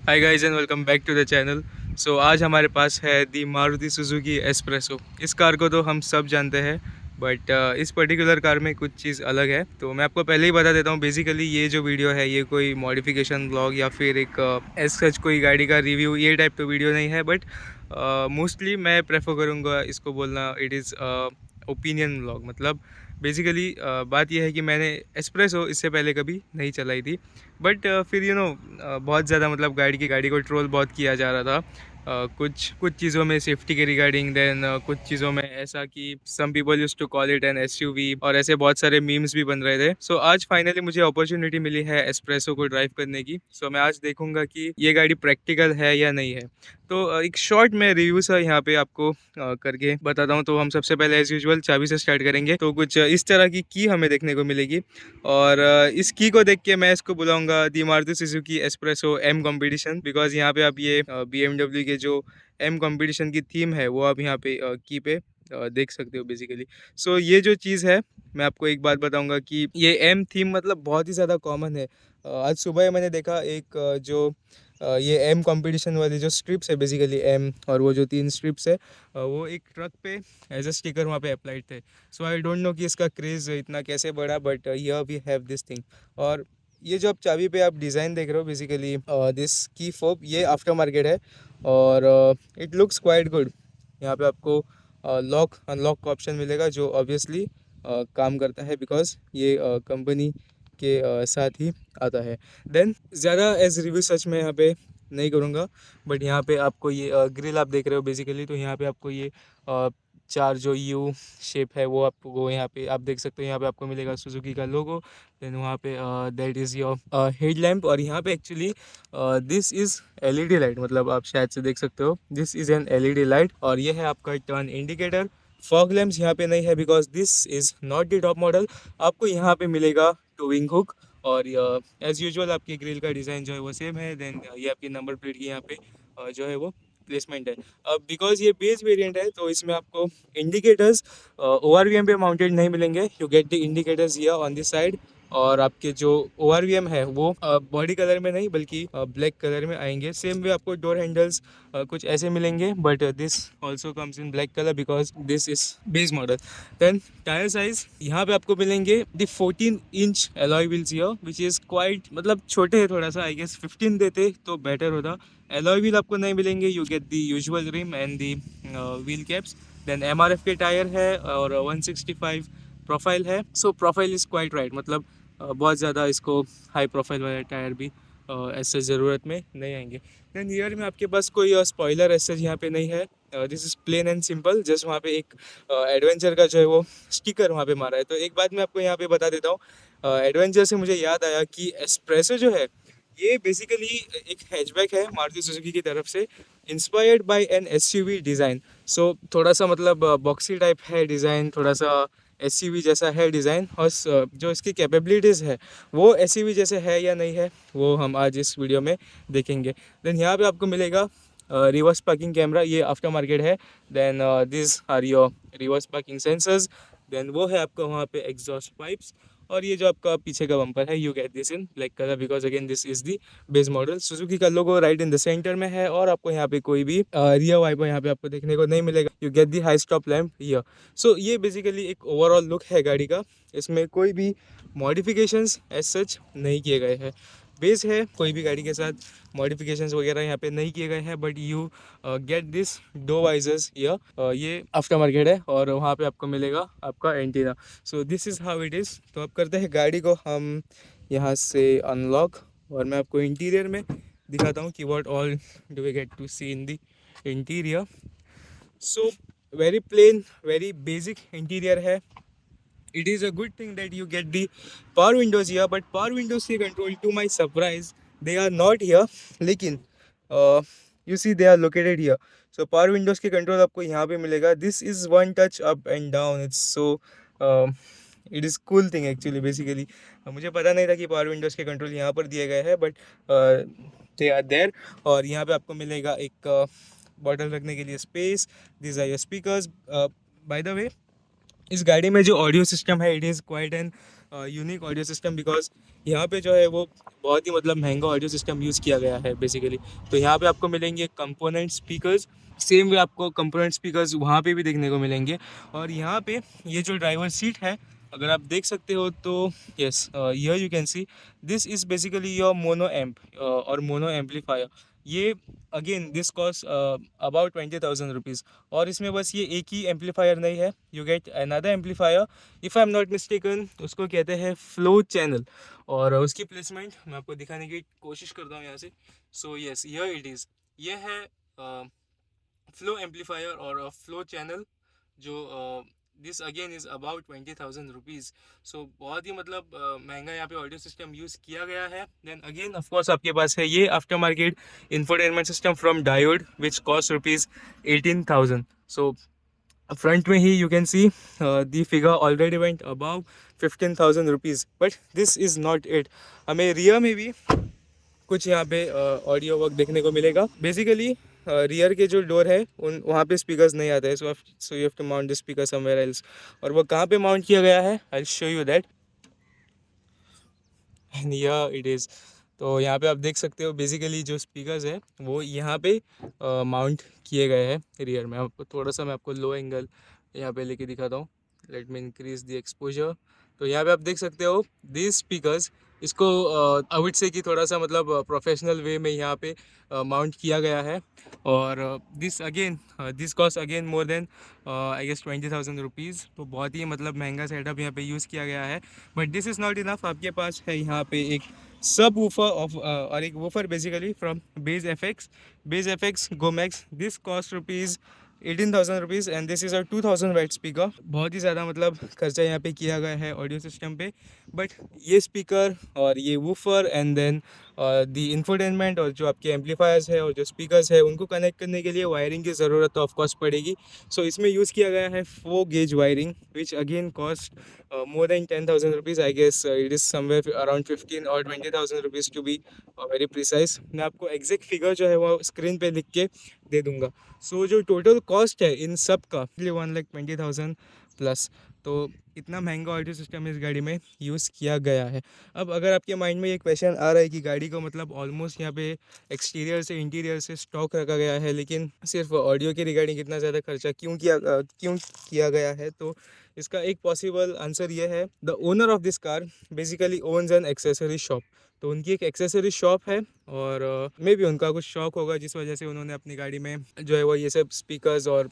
Hi guys and welcome back to the channel. So आज हमारे पास है दी मारुति सुजुकी एस्प्रेसो। इस कार को तो हम सब जानते हैं, बट इस पर्टिकुलर कार में कुछ चीज़ अलग है। तो मैं आपको पहले ही बता देता हूँ, बेसिकली ये जो वीडियो है ये कोई मॉडिफिकेशन ब्लॉग या फिर एक एज सच कोई गाड़ी का रिव्यू ये टाइप तो वीडियो नहीं है। बट मोस्टली मैं प्रेफर करूँगा इसको बोलना इट इज़ ओपिनियन ब्लॉग। मतलब बेसिकली बात यह है कि मैंने एस्प्रेसो इससे पहले कभी नहीं चलाई थी, बट फिर बहुत ज़्यादा मतलब गाड़ी को ट्रोल बहुत किया जा रहा था। कुछ कुछ चीज़ों में सेफ्टी के रिगार्डिंग, देन कुछ चीज़ों में ऐसा कि some people used to call it an SUV, और ऐसे बहुत सारे मीम्स भी बन रहे थे। सो आज फाइनली मुझे अपॉर्चुनिटी मिली है एस्प्रेसो को ड्राइव करने की। सो मैं आज देखूंगा कि ये गाड़ी प्रैक्टिकल है या नहीं है। तो एक शॉर्ट में रिव्यू सा यहाँ पे आपको करके बताता हूँ। तो हम सबसे पहले एज यूजुअल चाबी से स्टार्ट करेंगे। तो कुछ इस तरह की हमें देखने को मिलेगी, और इस की को देख के मैं इसको बुलाऊंगा the Maruti Suzuki Espresso M competition, because यहाँ पे आप ये BMW के जो एम कंपटीशन की थीम है वो आप यहाँ पे की पे देख सकते हो बेसिकली। सो ये जो चीज़ है, मैं आपको एक बात बताऊंगा कि ये एम थीम मतलब बहुत ही ज़्यादा कॉमन है। आज सुबह मैंने देखा एक ये एम कंपटीशन वाली जो स्ट्रिप्स है, बेसिकली एम और वो जो 3 स्ट्रिप्स है, वो एक ट्रक पे एज अ स्टिकर वहाँ पे अप्लाइड थे। सो आई डोंट नो कि इसका क्रेज़ इतना कैसे बढ़ा, but here we have this thing. और ये जो आप चाबी पे आप डिज़ाइन देख रहे हो, बेसिकली दिस की फोब ये आफ्टर मार्केट है, और इट लुक्स क्वाइट गुड। यहाँ पे आपको लॉक अनलॉक का ऑप्शन मिलेगा, जो ऑब्वियसली काम करता है बिकॉज ये कंपनी के साथ ही आता है। देन ज़्यादा एज रिव्यू सच में यहाँ पे नहीं करूँगा, बट यहाँ पे आपको ये ग्रिल आप देख रहे हो बेसिकली। तो यहाँ पे आपको ये चार जो यू शेप है वो आपको यहाँ पे आप देख सकते हो। यहाँ पे आपको मिलेगा सुजुकी का लोगो। देन वहाँ पे that is your head lamp, और यहाँ पे actually this is LED light, मतलब आप शायद से देख सकते हो this is an LED light. और ये है आपका टर्न इंडिकेटर। फॉग लैम्प्स यहाँ पे नहीं है because this is not the top model. आपको यहाँ पे मिलेगा टोइंग हुक, और एज़ यूजुअल आपकी ग्रिल का डिज़ाइन जो है वो सेम है। देन ये आपकी नंबर प्लेट की यहाँ पे जो है वो प्लेसमेंट है। अब बिकॉज ये बेस वेरिएंट है तो इसमें आपको इंडिकेटर्स ORVM पे माउंटेड नहीं मिलेंगे। You get the indicators here on this side, और आपके जो ORVM है वो बॉडी कलर में नहीं बल्कि ब्लैक कलर में आएंगे। सेम वे आपको डोर हैंडल्स कुछ ऐसे मिलेंगे, but this also comes in black colour because this is base model. Then tyre size यहाँ पे आपको मिलेंगे the 14-inch alloy wheels here, which is quite मतलब छोटे हैं थोड़ा सा। आई गेस 15 देते तो बेटर होता। एलॉय व्हील आपको नहीं मिलेंगे। You get the usual rim and the wheel caps. Then MRF के टायर है और 165 प्रोफाइल है। So profile is quite right, मतलब बहुत ज़्यादा इसको हाई प्रोफाइल वाले टायर भी ऐसे ज़रूरत में नहीं आएंगे। देन ईयर में आपके पास कोई स्पॉइलर ऐसे यहाँ पे नहीं है। This is plain and simple. Just वहाँ पे एक एडवेंचर का जो है वो स्टिकर वहाँ पे मारा है। तो एक बात मैं आपको यहाँ पे बता देता हूँ, एडवेंचर से मुझे याद आया कि एस्प्रेसो जो है ये बेसिकली एक हैचबैक है मारुति सुजुकी की तरफ से, inspired by an SUV design. So थोड़ा सा मतलब बॉक्सी टाइप है डिज़ाइन, थोड़ा सा SUV जैसा है डिज़ाइन, और जो इसकी कैपेबिलिटीज़ है वो SUV जैसे है या नहीं है वो हम आज इस वीडियो में देखेंगे। देन यहाँ पे आपको मिलेगा रिवर्स पार्किंग कैमरा, ये आफ्टर मार्केट है। Then this are your reverse parking sensors. Then वो है आपका वहाँ पे एग्जॉस्ट पाइप्स, और ये जो आपका पीछे का बम्पर है you get this in black colour because again this is the base model. Suzuki का लोगो राइट इन द सेंटर में है, और आपको यहाँ पे कोई भी रियर वाइपर यहाँ पे आपको देखने को नहीं मिलेगा। You get the high stop lamp here. So ये बेसिकली एक ओवरऑल लुक है गाड़ी का। इसमें कोई भी मॉडिफिकेशंस एज सच नहीं किए गए हैं। बेस है, कोई भी गाड़ी के साथ मॉडिफिकेशंस वगैरह यहाँ पे नहीं किए गए हैं, बट यू गेट दिस दो वाइजर्स ये आफ्टर मार्केट है, और वहाँ पे आपको मिलेगा आपका antenna. So this is how it is. तो अब करते हैं गाड़ी को हम यहाँ से अनलॉक, और मैं आपको इंटीरियर में दिखाता हूँ कि what all do we get to see in the interior. So very plain very basic interior है। It is a good thing that you get the power windows here, but power windows के control to my surprise they are not here, लेकिन you see they are located here. So power windows के control आपको यहाँ पे मिलेगा. This is one touch up and down. It's so it is cool thing actually basically. मुझे पता नहीं था कि power windows के control यहाँ पर दिए गए हैं, but they are there. और यहाँ पे आपको मिलेगा एक बॉटल रखने के लिए space. These are your speakers. Bye the वे इस गाड़ी में जो ऑडियो सिस्टम है it is quite an unique audio system, because यहाँ पे जो है वो बहुत ही मतलब महंगा ऑडियो सिस्टम यूज़ किया गया है बेसिकली। तो यहाँ पे आपको मिलेंगे कंपोनेंट स्पीकर्स, सेम वे आपको कंपोनेंट स्पीकर्स वहाँ पे भी देखने को मिलेंगे। और यहाँ पे ये जो ड्राइवर सीट है, अगर आप देख सकते हो तो yes, here you can see this is basically your mono amp और मोनो एम्पलीफायर। ये again this cost about 20,000 rupees. और इसमें बस ये एक ही एम्पलीफायर नहीं है, you get another amplifier, if I am not mistaken उसको कहते हैं फ्लो चैनल। और उसकी प्लेसमेंट मैं आपको दिखाने की कोशिश करता हूँ यहाँ से। So yes, here it is, ये है फ्लो एम्पलीफायर और फ्लो चैनल, जो this again is about 20,000 rupees. So बहुत ही मतलब महंगा यहाँ पे ऑडियो सिस्टम यूज़ किया गया है। देन अगेन ऑफकोर्स आपके पास है ये after market infotainment system from Diode which cost rupees 18,000। So front में ही you can see the figure already went above 15,000 rupees, but this is not it. हमें रियर में भी कुछ यहाँ पे ऑडियो वर्क देखने को मिलेगा। बेसिकली रियर के जो डोर है उन वहाँ पे स्पीकर्स नहीं आते हैं, so you have to mount the speaker somewhere else. और वो कहाँ पे माउंट किया गया है, I will show you that, and here it is. तो यहाँ पे आप देख सकते हो बेसिकली जो स्पीकर्स है वो यहाँ पे माउंट किए गए हैं रियर में। आपको थोड़ा सा मैं आपको लो एंगल यहाँ पे लेके दिखाता हूँ, let me increase the exposure. तो यहाँ पे आप देख सकते हो दिस स्पीकर्स, इसको आई वुड से कि थोड़ा सा मतलब प्रोफेशनल वे में यहाँ पे माउंट किया गया है। और this again this cost again more than I guess 20,000 rupees. तो बहुत ही मतलब महंगा सेटअप यहाँ पे यूज़ किया गया है। But this is not enough, आपके पास है यहाँ पे एक सब वूफर ऑफ और एक woofer basically from bass effects Gomax. This cost rupees 18,000 rupees and this is a 2,000 watt speaker. बहुत ही ज़्यादा मतलब खर्चा यहाँ पे किया गया है ऑडियो सिस्टम पे। बट ये स्पीकर और ये woofer and then the infotainment और जो आपके एम्पलीफायर्स है और जो स्पीकर्स है उनको कनेक्ट करने के लिए वायरिंग की ज़रूरत तो ऑफकोर्स पड़ेगी। सो इसमें यूज़ किया गया है 4 gauge wiring which again cost more than 10,000 rupees. I guess it is somewhere around 15 or 20,000 rupees to be very precise. मैं आपको एग्जैक्ट फिगर जो है वो स्क्रीन पे लिख के दे दूंगा। सो जो टोटल कॉस्ट है इन सब का 1,20,000 प्लस। तो इतना महंगा ऑडियो सिस्टम इस गाड़ी में यूज़ किया गया है। अब अगर आपके माइंड में ये क्वेश्चन आ रहा है कि गाड़ी को मतलब ऑलमोस्ट यहाँ पे एक्सटीरियर से इंटीरियर से स्टॉक रखा गया है, लेकिन सिर्फ ऑडियो के रिगार्डिंग इतना ज़्यादा खर्चा क्यों किया गया है, तो इसका एक पॉसिबल आंसर ये है, the owner of this car basically owns an accessory shop. तो उनकी एक एक्सेसरी शॉप है और मे बी उनका कुछ शौक होगा जिस वजह से उन्होंने अपनी गाड़ी में जो है वो ये सब स्पीकर्स और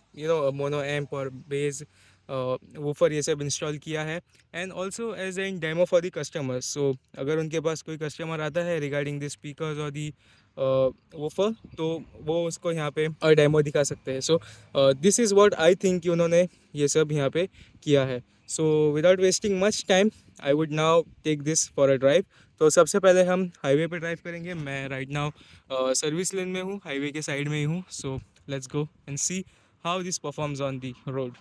मोनो एम्प और बेस वूफर ये सब इंस्टॉल किया है। And also as an demo for the customers. So अगर उनके पास कोई कस्टमर आता है रिगार्डिंग द स्पीकर्स और दी वूफर, तो वो उसको यहाँ पे डेमो दिखा सकते हैं। So this is what I think कि उन्होंने ये सब यहाँ पे किया है। So without wasting much time I would now take this for a drive. तो सबसे पहले हम हाईवे पे ड्राइव करेंगे। मैं राइट नाउ सर्विस लेन में हूँ, हाईवे के साइड में ही हूँ। So let's go and see how this performs on the road.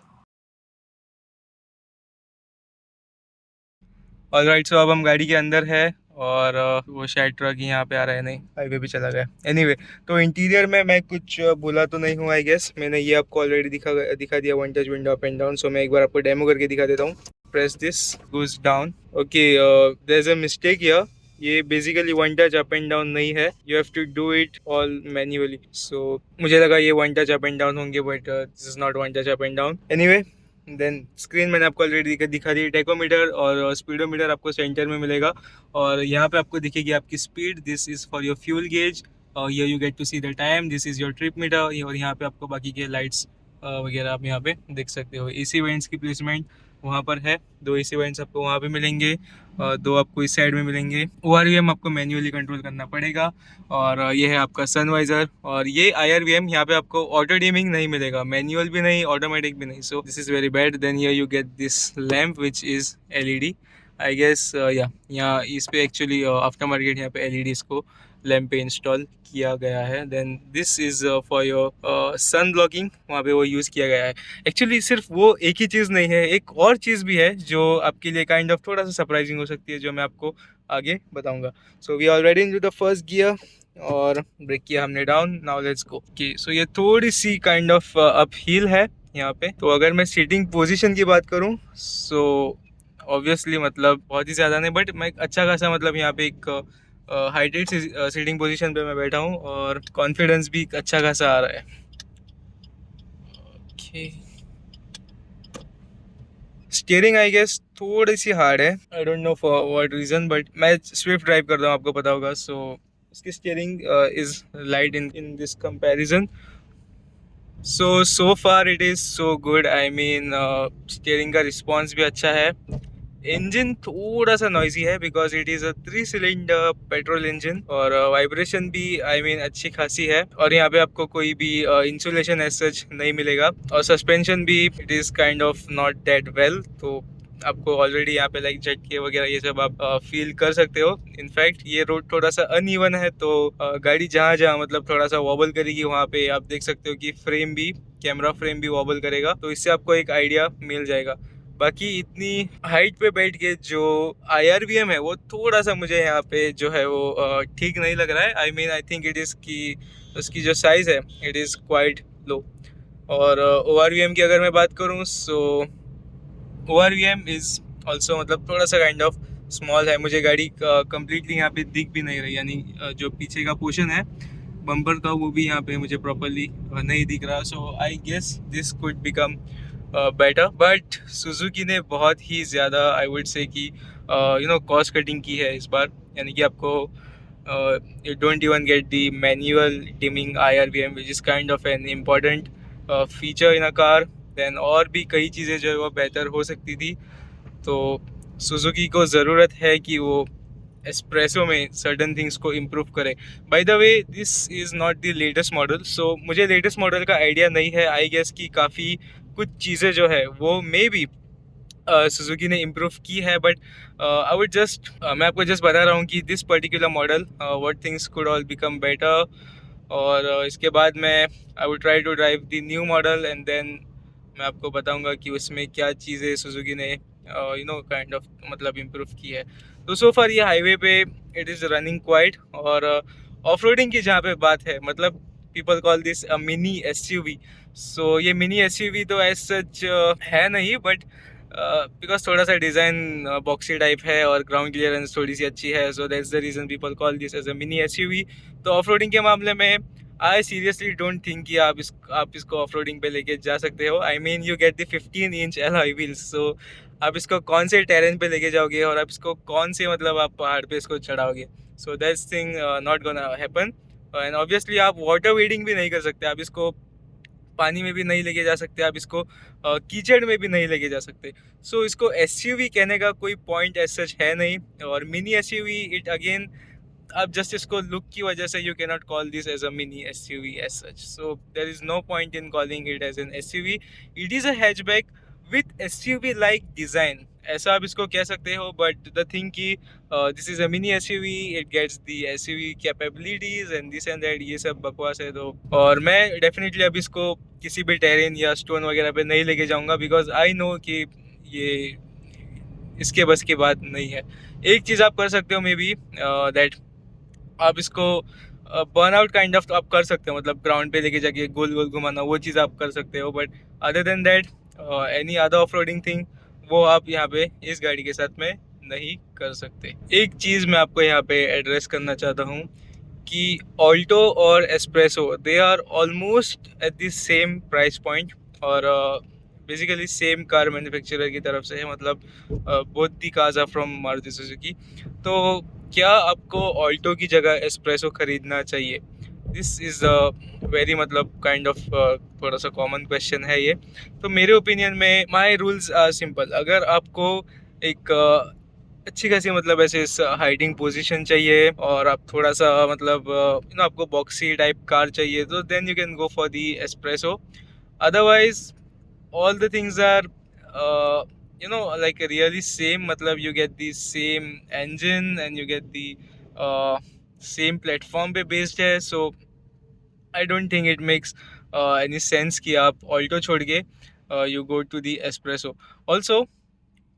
Alright, so अब हम गाड़ी के अंदर है और वो शायद ट्रक यहाँ पे आ रहा है, नहीं हाईवे पे चला गया। एनीवे, तो इंटीरियर में मैं कुछ बोला तो नहीं हूँ आई गेस, मैंने ये आपको ऑलरेडी दिखा दिया one touch window up and down. So मैं एक बार आपको डेमो करके दिखा देता हूँ। Press this, goes down. Okay, there is a mistake here, ये basically one touch up and down नहीं है, you have to do it all manually. So मुझे लगा ये one touch up and down होंगे, but this is not one touch up and down. Anyway, then screen मैंने आपको already दिखा दी। टेकोमीटर और स्पीडोमीटर आपको सेंटर में मिलेगा और यहाँ पे आपको दिखेगी आपकी speed. This is for your fuel gauge और here you get to see the time. This is your trip meter और यहाँ पे आपको बाकी के लाइट्स वगैरह आप यहाँ पे देख सकते हो। एसी वेंट्स की प्लेसमेंट वहाँ पर है, 2 एसी वेंट्स आपको वहाँ पे मिलेंगे, 2 आपको इस साइड में मिलेंगे। ORVM आपको मैन्युअली कंट्रोल करना पड़ेगा। और ये है आपका सनवाइजर और ये IRVM, यहाँ पे आपको ऑटो डिमिंग नहीं मिलेगा, मैनुअल भी नहीं, ऑटोमेटिक भी नहीं। So this is very bad. Then here you get this lamp which is LED I guess. या यहाँ इस पे एक्चुअली आफ्टर मार्केट यहाँ पे LEDs को लैम्प पे इंस्टॉल किया गया है। Then this is for your sun blocking, वहाँ पे वो यूज़ किया गया है। एक्चुअली सिर्फ वो एक ही चीज़ नहीं है, एक और चीज़ भी है जो आपके लिए काइंड ऑफ थोड़ा सा सरप्राइजिंग हो सकती है, जो मैं आपको आगे बताऊंगा। So we already in to the first gear और ब्रेक किया हमने डाउन। Now let's go. Okay, so ये थोड़ी सी काइंड ऑफ अप हिल है यहाँ पे। तो अगर मैं सीटिंग पोजीशन की बात करूँ, सो ऑब्वियसली मतलब बहुत ही ज़्यादा नहीं, बट मैं अच्छा खासा मतलब यहाँ पे एक हाइटेड सीटिंग पोजीशन पे मैं बैठा हूँ और कॉन्फिडेंस भी अच्छा खासा आ रहा है। ओके, स्टीयरिंग आई गेस थोड़ी सी हार्ड है, I don't know for what reason, but मैं स्विफ्ट ड्राइव करता हूँ, आपको पता होगा, सो इसकी steering is light in this comparison. So far it is so good, I mean steering का रिस्पॉन्स भी अच्छा है। इंजन थोड़ा सा नॉइजी है because it is a 3 cylinder petrol engine, और वाइब्रेशन भी आई मीन अच्छी खासी है, और यहाँ पे आपको कोई भी इंसुलेशन एज सच नहीं मिलेगा, और सस्पेंशन भी it is kind of not that well, तो आपको ऑलरेडी यहाँ पे लाइक झटके वगैरह ये सब आप फील कर सकते हो। इनफैक्ट ये रोड थोड़ा सा अनइवन है, तो गाड़ी जहाँ जहाँ मतलब थोड़ा सा वॉबल करेगी वहाँ पे आप देख सकते हो कि फ्रेम भी, कैमरा फ्रेम भी वॉबल करेगा, तो इससे आपको एक आइडिया मिल जाएगा। बाकी इतनी हाइट पे बैठ के जो IRVM है वो थोड़ा सा मुझे यहाँ पे जो है वो ठीक नहीं लग रहा है। I mean I think it is की उसकी जो साइज़ है इट इज़ क्वाइट लो। और ORVM की अगर मैं बात करूँ, सो ORVM इज़ ऑल्सो मतलब थोड़ा सा काइंड ऑफ स्मॉल है। मुझे गाड़ी कम्प्लीटली यहाँ पे दिख भी नहीं रही, यानी जो पीछे का पोर्शन है बम्पर का वो भी यहाँ पे मुझे प्रॉपरली नहीं दिख रहा। So I guess this could become better, but Suzuki ने बहुत ही ज़्यादा आई वुड से कि कॉस्ट कटिंग की है इस बार, यानी कि आपको you don't even get the manual dimming IRVM which is kind of an important feature in a car. Then और भी कई चीज़ें जो है वो बेहतर हो सकती थी, तो सुजुकी को ज़रूरत है कि वो एस्प्रेसो में सर्टन थिंग्स को इम्प्रूव करे। By the way this is not the latest model, so मुझे लेटेस्ट मॉडल का आइडिया नहीं है। आई गेस कि काफ़ी कुछ चीज़ें जो है वो मे बी सुजुकी ने इम्प्रूव की है, बट आई वुड जस्ट मैं आपको जस्ट बता रहा हूँ कि this particular model what things could all become better, और इसके बाद मैं I would try to drive the new model and then मैं आपको बताऊंगा कि उसमें क्या चीज़ें सुजुकी ने काइंड ऑफ मतलब इम्प्रूव की है। तो सो फार ये हाईवे पे इट इज़ रनिंग क्वाइट, और ऑफ रोडिंग की जहाँ पे बात है, मतलब people call this a mini SUV। सो ये मिनी SUV तो एज सच है नहीं, बट बिकॉज थोड़ा सा डिज़ाइन बॉक्सी टाइप है और ग्राउंड क्लियरेंस थोड़ी सी अच्छी है, so that's the reason people call this as a mini SUV। तो ऑफ रोडिंग के मामले में आई सीरियसली डोंट थिंक कि आप इसको ऑफ रोडिंग पे लेके जा सकते हो। I mean you get the 15-inch alloy wheels, सो आप इसको कौन से टेरेन पे लेके जाओगे और आप इसको कौन से मतलब आप पहाड़ पे इसको चढ़ाओगे, so that's thing not gonna happen. And obviously आप वाटर वेडिंग भी नहीं कर सकते, आप इसको पानी में भी नहीं लेके जा सकते, आप इसको कीचड़ में भी नहीं लेके जा सकते। सो इसको SUV कहने का कोई पॉइंट एज सच है नहीं, और मिनी SUV इट अगेन आप जस्ट इसको लुक की वजह से you cannot call this as a mini SUV as such, so there is no point in calling it as an SUV। It is a hatchback with SUV like design, ऐसा आप इसको कह सकते हो, बट द थिंग की this is a mini SUV, it gets the SUV capabilities and this and that, ये सब बकवास है। तो और मैं डेफिनेटली अब इसको किसी भी टेरेन या स्टोन वगैरह पे नहीं लेके जाऊंगा, बिकॉज आई नो कि ये इसके बस की बात नहीं है। एक चीज़ आप कर सकते हो मे बी दैट आप इसको बर्न आउट काइंड ऑफ आप कर सकते हो, मतलब ग्राउंड पे लेके जाके गोल गोल घुमाना, वो चीज़ आप कर सकते हो, but other than that any other off roading thing वो आप यहाँ पे इस गाड़ी के साथ में नहीं कर सकते। एक चीज़ मैं आपको यहाँ पे एड्रेस करना चाहता हूँ कि ऑल्टो और Espresso they are almost at the same price point, और बेसिकली सेम कार मैन्युफैक्चरर की तरफ से है, मतलब both the cars are from Maruti Suzuki. तो क्या आपको ऑल्टो की जगह एस्प्रेसो खरीदना चाहिए? दिस इज़ अ वेरी मतलब काइंड ऑफ थोड़ा सा कॉमन क्वेश्चन है ये। तो मेरे ओपिनियन में माई रूल्स आर सिंपल। अगर आपको एक अच्छी खासी मतलब ऐसे हाइडिंग पोजीशन चाहिए और आप थोड़ा सा मतलब आपको बॉक्सी टाइप कार चाहिए, तो then you can go for the Espresso. Otherwise all the things are like really same, मतलब you get the same engine and you get the uh, same platform पे based है, so I don't think it makes any sense कि आप Alto छोड़ के you go to the Espresso. also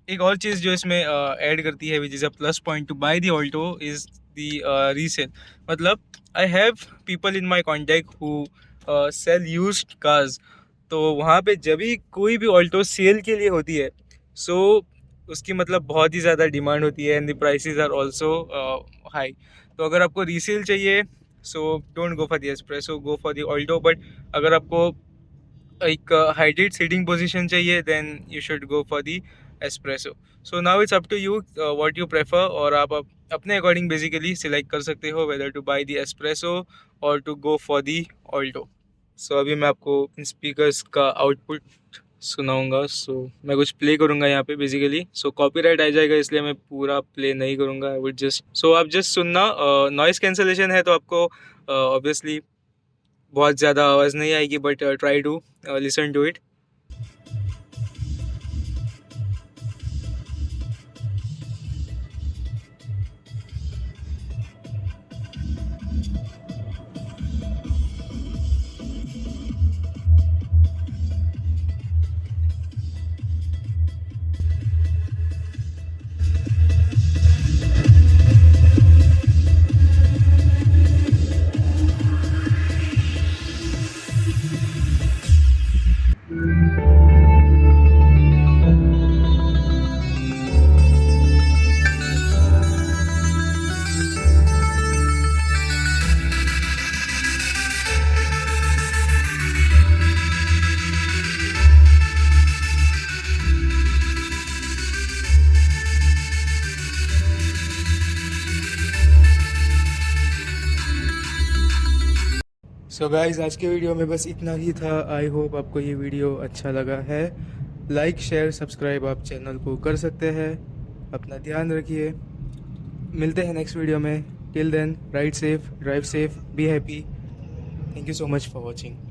एक और चीज़ जो इसमें ऐड करती है which is a plus point to buy the Alto is the resale. मतलब I have people in my contact who sell used cars, तो वहाँ पे जब भी कोई भी ऑल्टो सेल के लिए होती है, सो उसकी मतलब बहुत ही ज़्यादा डिमांड होती है and the prices are also high. तो अगर आपको रीसेल चाहिए so don't go for the Espresso, go for the Alto. But अगर आपको एक हाइटेड सीटिंग पोजीशन चाहिए then you should go for the Espresso. So now it's up to you what you prefer, और आप अपने according basically select कर सकते हो whether to buy the Espresso और to go for the Alto. सो अभी मैं आपको इन स्पीकर्स का आउटपुट सुनाऊंगा। सो मैं कुछ प्ले करूंगा यहाँ पे बेसिकली, सो कॉपीराइट आ जाएगा इसलिए मैं पूरा प्ले नहीं करूंगा। आई वुड जस्ट, सो आप जस्ट सुनना, नॉइस कैंसलेशन है तो आपको ऑब्वियसली बहुत ज़्यादा आवाज़ नहीं आएगी, but try to listen to it. So guys, आज के वीडियो में बस इतना ही था। आई होप आपको ये वीडियो अच्छा लगा है। लाइक शेयर सब्सक्राइब आप चैनल को कर सकते हैं। अपना ध्यान रखिए, मिलते हैं नेक्स्ट वीडियो में। Till then, ride safe, drive safe, be happy. Thank you so much for watching.